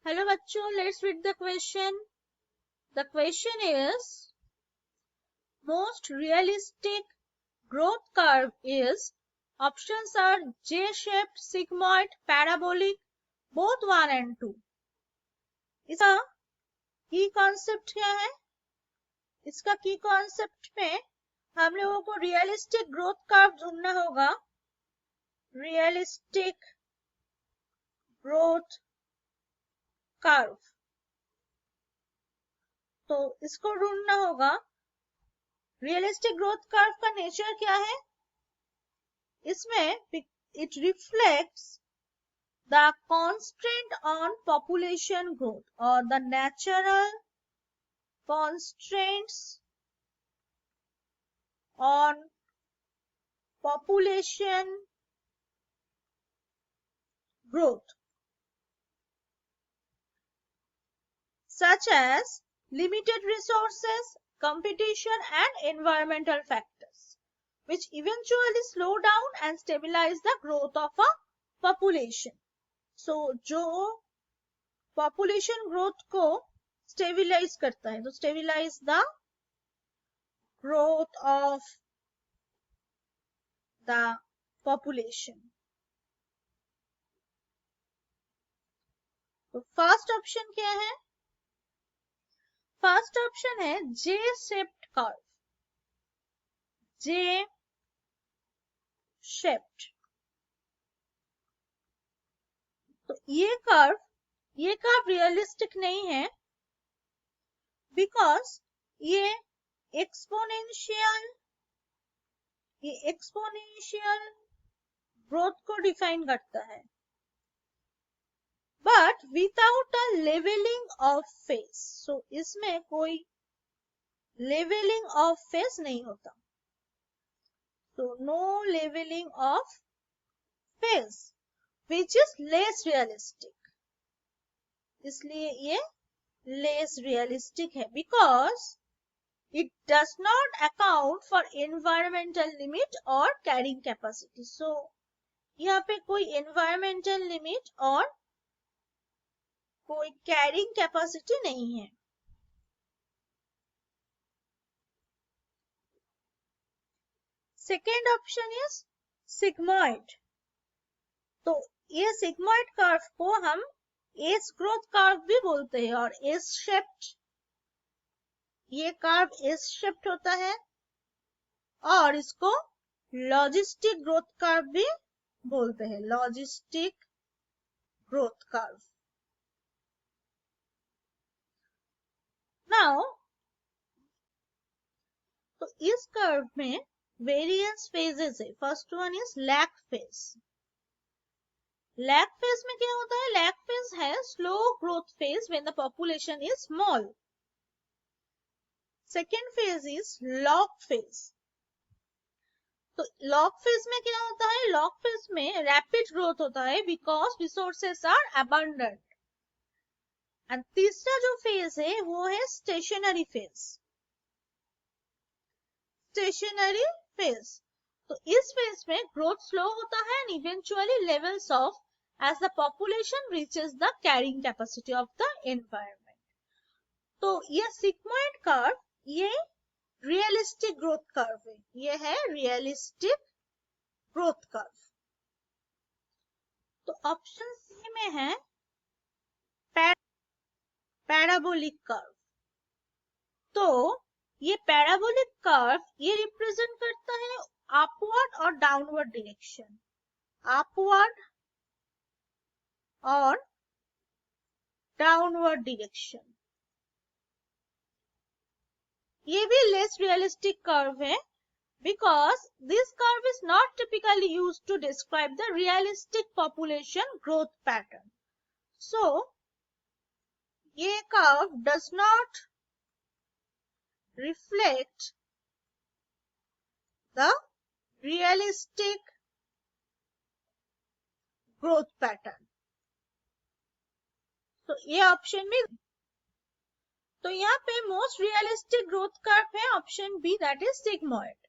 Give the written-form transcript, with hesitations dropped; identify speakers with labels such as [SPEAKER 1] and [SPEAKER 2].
[SPEAKER 1] Hello बच्चों, let's read the question. The question is, most realistic growth curve is, options are J-shaped, sigmoid, parabolic, both 1 and 2. इसका की concept क्या है? इसका की कॉन्सेप्ट में हम लोगों को रियलिस्टिक ग्रोथ कर्व ढूंढना होगा. रियलिस्टिक ग्रोथ कर्व, तो इसको ढूंढना होगा. रियलिस्टिक ग्रोथ कर्व का नेचर क्या है? इसमें it reflects the constraint on population growth or the natural constraints on population growth, such as limited resources, competition and environmental factors, which eventually slow down and stabilize the growth of a population. So जो population growth को stabilize करता है, तो stabilize the growth of the population. तो first option क्या है? First option है जे shaped curve. जे shaped, तो ये कर्व रियलिस्टिक नहीं है, बिकॉज ये एक्सपोनेंशियल ग्रोथ को डिफाइन करता है, but without a levelling of face. So इसमें कोई लेवलिंग ऑफ फेस नहीं होता, तो no levelling of face, which is less realistic. इसलिए ये लेस रियलिस्टिक है, because it does not account for environmental limit or carrying capacity. So यहाँ पे कोई environmental limit और कोई carrying capacity नहीं है. Second option is sigmoid. तो ये sigmoid कर्व को हम एस ग्रोथ कर्व भी बोलते हैं, और एस शेप्ड, ये कर्व एस शेप्ड होता है, और इसको लॉजिस्टिक ग्रोथ कर्व भी बोलते हैं. Logistic growth curve. नाउ तो इस कर्व में वेरियंस फेजेस है. First one is lag phase. Lag phase में क्या होता है? लैग फेज है slow growth phase when the population is small. Second phase is log phase. तो लॉग फेज में क्या होता है? लॉग फेज में रैपिड ग्रोथ होता है, because resources are abundant. And तीसरा जो फेज है वो है स्टेशनरी फेज. स्टेशनरी फेज, तो इस फेज में ग्रोथ स्लो होता है and eventually levels of as the population reaches the carrying capacity of the environment. तो ये sigmoid कर्व ये रियलिस्टिक ग्रोथ कर्व है. ये है रियलिस्टिक ग्रोथ कर्व. तो ऑप्शन सी में है पैराबोलिक कर्व. तो ये पैराबोलिक कर्व ये रिप्रेजेंट करता है अपवर्ड और डाउनवर्ड डायरेक्शन. अपवर्ड और डाउनवर्ड डायरेक्शन. ये भी लेस रियलिस्टिक कर्व है, because this curve is not typically used to describe the realistic population growth pattern. So ये curve does not reflect the realistic growth pattern. तो ये option में, तो यहाँ पे मोस्ट रियलिस्टिक ग्रोथ कर्व है option b, that is sigmoid.